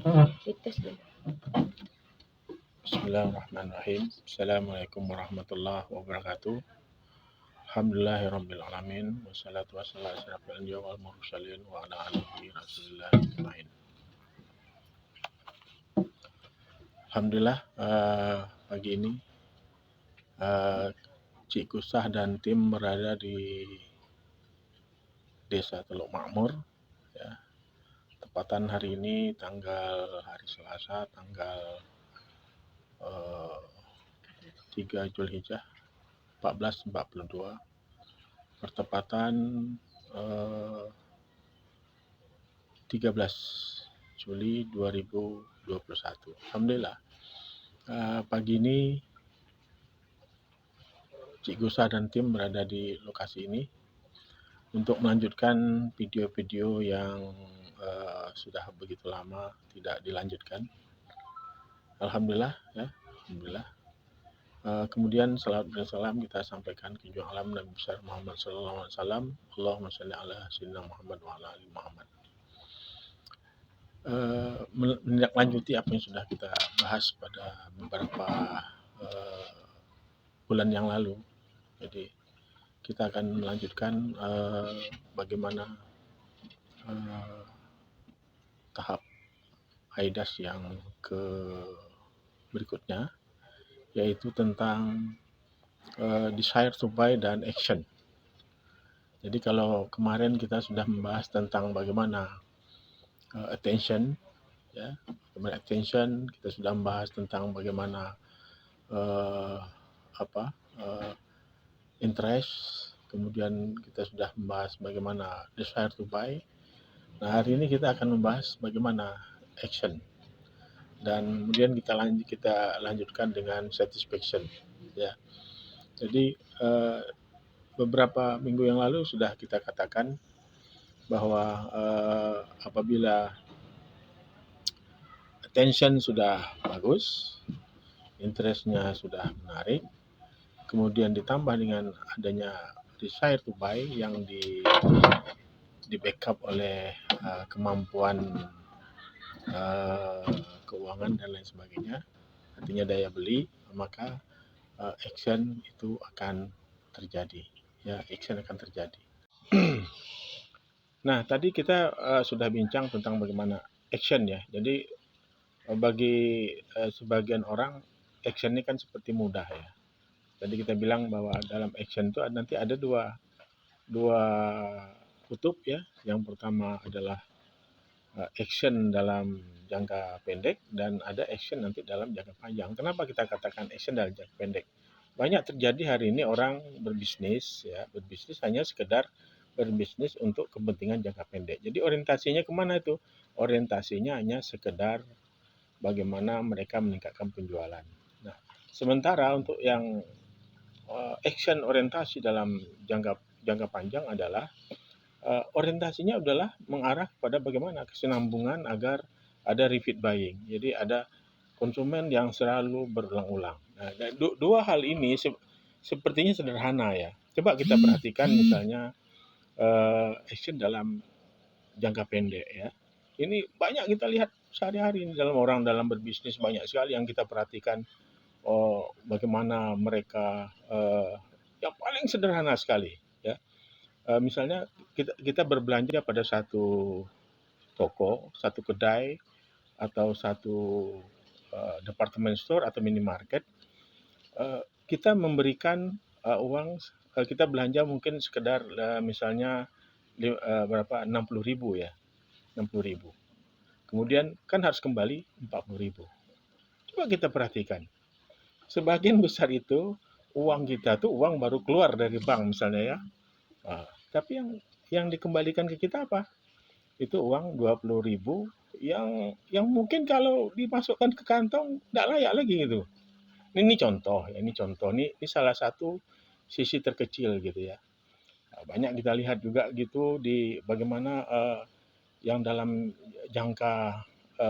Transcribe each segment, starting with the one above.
Dites dulu. Bismillahirrahmanirrahim. Assalamualaikum warahmatullahi wabarakatuh. Alhamdulillahirrabbilalamin. Wassalatu wassalamu ala asyrafil anbiya wal mursalin wa ala alihi rasulillah ajmain. Alhamdulillah pagi ini Cik Kusah dan tim berada di Desa Teluk Makmur ya. Tepatan hari ini hari Selasa tanggal 3 Zulhijjah 1442 bertepatan 13 Juli 2021. Alhamdulillah pagi ini Cik Gusa dan tim berada di lokasi ini untuk melanjutkan video-video yang sudah begitu lama tidak dilanjutkan. Alhamdulillah ya, alhamdulillah. Kemudian salam dan salam kita sampaikan ke junjungan alam Nabi besar Muhammad sallallahu alaihi wasallam. Allahumma shalli ala sayyidina Muhammad wa ala ali Muhammad. Menindaklanjuti apa yang sudah kita bahas pada beberapa bulan yang lalu. Jadi kita akan melanjutkan bagaimana tahap AIDAS yang ke berikutnya, yaitu tentang desire to buy dan action. Jadi kalau kemarin kita sudah membahas tentang bagaimana attention, ya, bagaimana attention, kita sudah membahas tentang bagaimana interest, kemudian kita sudah membahas bagaimana desire to buy. Nah, hari ini kita akan membahas bagaimana action. Dan kemudian kita lanjutkan dengan satisfaction, ya. Jadi beberapa minggu yang lalu sudah kita katakan bahwa apabila attention sudah bagus, interestnya sudah menarik, kemudian ditambah dengan adanya desire to buy yang di backup oleh kemampuan keuangan dan lain sebagainya, artinya daya beli, maka action itu akan terjadi, ya, action akan terjadi. Nah, tadi kita sudah bincang tentang bagaimana action, ya. Jadi bagi sebagian orang action ini kan seperti mudah, ya. Tadi kita bilang bahwa dalam action itu nanti ada dua kutub, ya. Yang pertama adalah action dalam jangka pendek dan ada action nanti dalam jangka panjang. Kenapa kita katakan action dalam jangka pendek? Banyak terjadi hari ini orang berbisnis, ya, berbisnis hanya sekedar berbisnis untuk kepentingan jangka pendek. Jadi orientasinya kemana itu? Orientasinya hanya sekedar bagaimana mereka meningkatkan penjualan. Nah, sementara untuk yang action orientasi dalam jangka panjang adalah orientasinya adalah mengarah pada bagaimana kesinambungan agar ada repeat buying. Jadi ada konsumen yang selalu berulang-ulang. Nah, dua hal ini sepertinya sederhana, ya. Coba kita perhatikan misalnya action dalam jangka pendek, ya. Ini banyak kita lihat sehari-hari dalam berbisnis, banyak sekali yang kita perhatikan bagaimana mereka yang paling sederhana sekali, ya. Misalnya kita berbelanja pada satu toko, satu kedai, atau satu department store atau minimarket, kita memberikan uang, kita belanja mungkin sekedar misalnya berapa, 60.000, ya, 60.000. Kemudian kan harus kembali 40.000. Coba kita perhatikan, sebagian besar itu uang kita tuh uang baru keluar dari bank misalnya, ya. Tapi yang dikembalikan ke kita apa? Itu uang 20.000 yang mungkin kalau dimasukkan ke kantong tidak layak lagi gitu. Ini contoh, ya, ini salah satu sisi terkecil gitu, ya. Banyak kita lihat juga gitu di bagaimana yang dalam jangka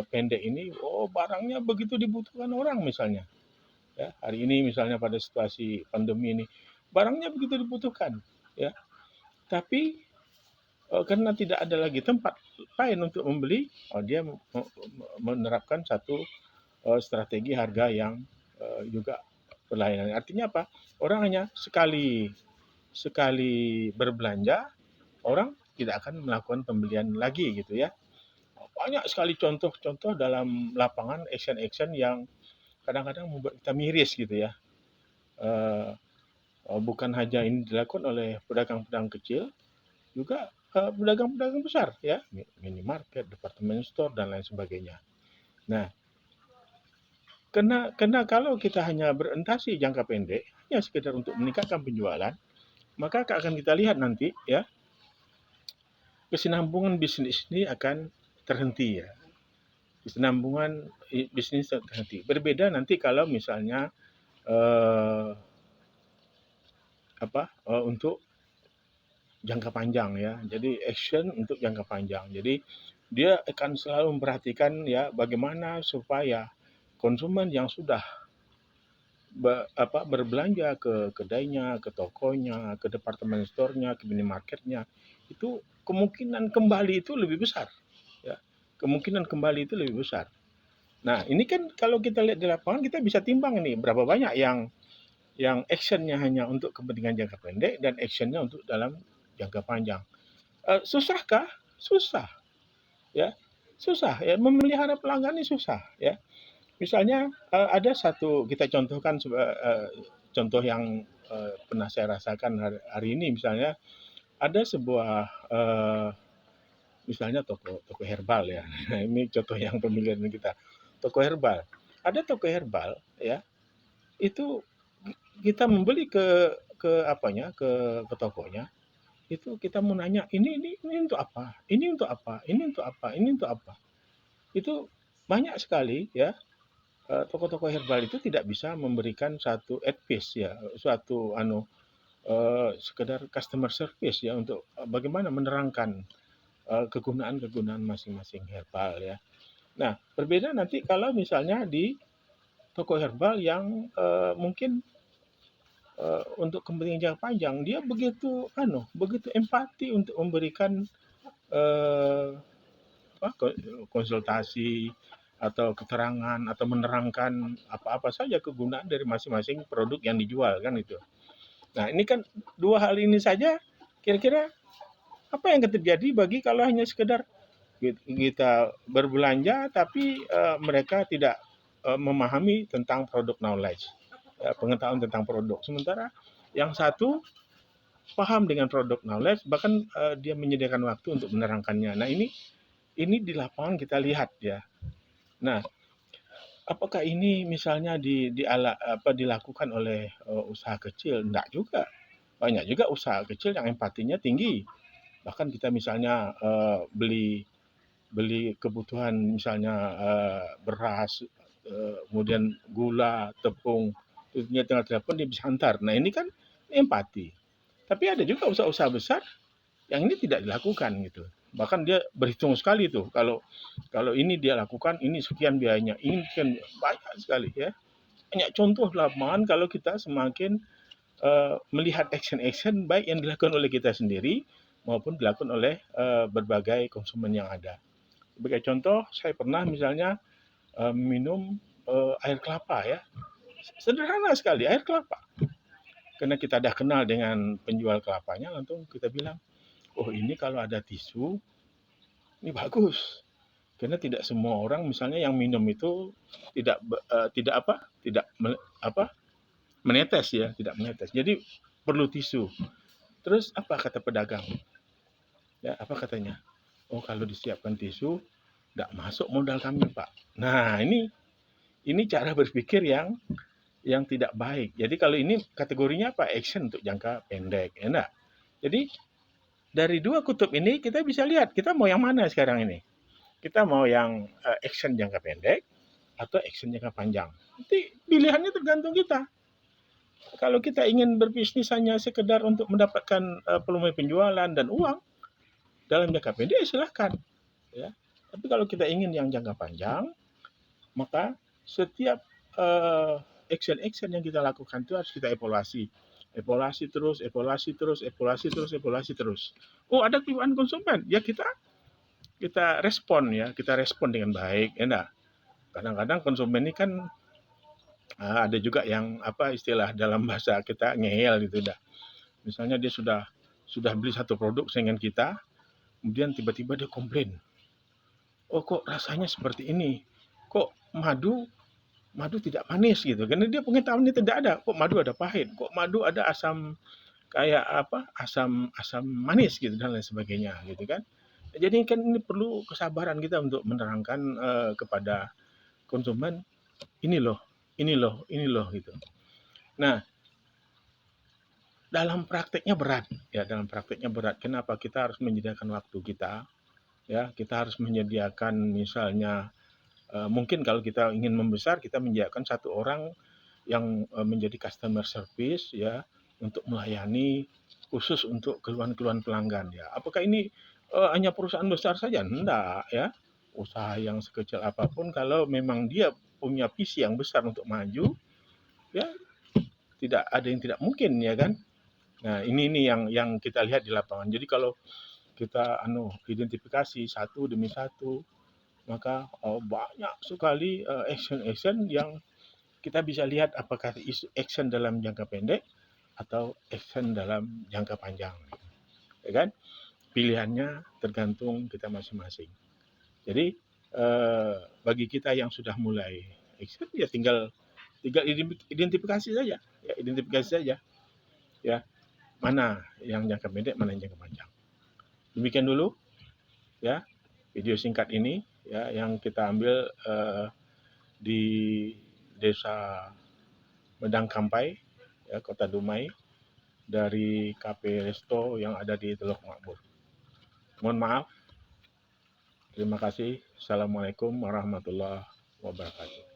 pendek ini, barangnya begitu dibutuhkan orang misalnya, ya. Hari ini misalnya pada situasi pandemi ini, barangnya begitu dibutuhkan, ya. Tapi karena tidak ada lagi tempat lain untuk membeli, dia menerapkan satu strategi harga yang juga berlainan. Artinya apa? Orang hanya sekali sekali berbelanja, orang tidak akan melakukan pembelian lagi gitu ya. Banyak sekali contoh-contoh dalam lapangan action-action yang kadang-kadang membuat kita miris gitu ya. Eh, Bukan hanya ini dilakukan oleh pedagang-pedagang kecil, juga pedagang-pedagang besar ya, minimarket, department store dan lain sebagainya. Nah, karena kalau kita hanya berorientasi jangka pendek, hanya sekedar untuk meningkatkan penjualan, maka akan kita lihat nanti ya, kesinambungan bisnis ini akan terhenti ya. Kesinambungan bisnis terhenti. Berbeda nanti kalau misalnya eh, untuk jangka panjang ya. Jadi action untuk jangka panjang. Jadi dia akan selalu memperhatikan ya bagaimana supaya konsumen yang sudah berbelanja ke kedainya, ke tokonya, ke departemen store-nya, ke minimarketnya, itu kemungkinan kembali itu lebih besar. Ya. Kemungkinan kembali itu lebih besar. Nah, ini kan kalau kita lihat di lapangan kita bisa timbang ini berapa banyak yang actionnya hanya untuk kepentingan jangka pendek dan actionnya untuk dalam jangka panjang. Susahkah? Susah, ya, susah ya memelihara pelanggan ini susah ya. Misalnya ada satu kita contohkan contoh yang pernah saya rasakan hari ini misalnya ada sebuah misalnya toko toko herbal ya. Ini contoh yang pemilihan kita. Toko herbal. Ada toko herbal ya, itu kita membeli ke apanya ke tokonya itu kita mau nanya ini untuk apa ini untuk apa ini untuk apa ini untuk apa itu banyak sekali ya toko-toko herbal itu tidak bisa memberikan satu advice ya suatu sekedar customer service ya untuk bagaimana menerangkan kegunaan-kegunaan masing-masing herbal ya. Nah berbeda nanti kalau misalnya di toko herbal yang mungkin untuk kepentingan jangka panjang dia begitu empati untuk memberikan eh, konsultasi atau keterangan atau menerangkan apa-apa saja kegunaan dari masing-masing produk yang dijual kan itu. Nah ini kan dua hal ini saja kira-kira apa yang terjadi bagi kalau hanya sekedar kita berbelanja tapi mereka tidak memahami tentang produk knowledge, pengetahuan tentang produk. Sementara yang satu paham dengan produk knowledge bahkan dia menyediakan waktu untuk menerangkannya. Nah ini di lapangan kita lihat ya. Nah, apakah ini misalnya dilakukan oleh usaha kecil? Enggak juga. Banyak juga usaha kecil yang empatinya tinggi. Bahkan kita misalnya beli beli kebutuhan misalnya beras, kemudian gula, tepung, terus tinggal telepon dia bisa antar. Nah ini kan empati. Tapi ada juga usaha-usaha besar yang ini tidak dilakukan gitu. Bahkan dia berhitung sekali tuh kalau kalau ini dia lakukan ini sekian biayanya, ini sekian banyak sekali ya. Banyak contoh lapangan kalau kita semakin melihat action-action baik yang dilakukan oleh kita sendiri maupun dilakukan oleh berbagai konsumen yang ada. Sebagai contoh, saya pernah misalnya minum air kelapa ya. Sederhana sekali, air kelapa. Karena kita sudah kenal dengan penjual kelapanya, langsung kita bilang, oh ini kalau ada tisu, ini bagus. Karena tidak semua orang misalnya yang minum itu tidak tidak apa menetes ya, tidak menetes. Jadi perlu tisu. Terus apa kata pedagang? Ya, apa katanya? Oh, kalau disiapkan tisu tidak masuk modal kami, Pak. Nah, ini cara berpikir yang tidak baik. Jadi kalau ini kategorinya apa? Action untuk jangka pendek, ya enggak? Jadi dari dua kutub ini kita bisa lihat kita mau yang mana sekarang ini. Kita mau yang action jangka pendek atau action jangka panjang. Nanti pilihannya tergantung kita. Kalau kita ingin berbisnis hanya sekedar untuk mendapatkan volume penjualan dan uang dalam jangka pendek, ya silahkan. Ya. Tapi kalau kita ingin yang jangka panjang, maka setiap action-action yang kita lakukan itu harus kita evaluasi. Evaluasi terus, evaluasi terus, evaluasi terus, evaluasi terus. Oh, ada keluhan konsumen, ya kita kita respon ya, kita respon dengan baik, ya enggak? Kadang-kadang konsumen ini kan ada juga yang apa istilah dalam bahasa kita ngeyel gitu dah. Misalnya dia sudah beli satu produk dengan kita, kemudian tiba-tiba dia komplain. Oh kok rasanya seperti ini? Kok madu tidak manis gitu. Karena dia pengetahuannya tidak ada. Kok madu ada pahit? Kok madu ada asam kayak apa? Asam asam manis gitu dan lain sebagainya gitu kan. Jadi kan ini perlu kesabaran kita untuk menerangkan kepada konsumen ini loh, ini loh, ini loh gitu. Nah, dalam prakteknya berat ya, dalam prakteknya berat. Kenapa? Kita harus menyediakan waktu kita ya, kita harus menyediakan misalnya mungkin kalau kita ingin membesar kita menyediakan satu orang yang menjadi customer service ya untuk melayani khusus untuk keluhan-keluhan pelanggan ya. Apakah ini hanya perusahaan besar saja? Enggak ya. Usaha yang sekecil apapun kalau memang dia punya visi yang besar untuk maju ya tidak ada yang tidak mungkin ya kan. Nah, ini yang kita lihat di lapangan. Jadi kalau kita identifikasi satu demi satu maka banyak sekali action-action yang kita bisa lihat apakah action dalam jangka pendek atau action dalam jangka panjang, ya kan? Pilihannya tergantung kita masing-masing. Jadi bagi kita yang sudah mulai action ya tinggal tinggal identifikasi saja, ya identifikasi saja, ya mana yang jangka pendek, mana yang jangka panjang. Demikian dulu ya video singkat ini ya yang kita ambil di Desa Medang Kampai, ya, Kota Dumai, dari KP Resto yang ada di Teluk Makmur. Mohon maaf. Terima kasih. Assalamualaikum warahmatullahi wabarakatuh.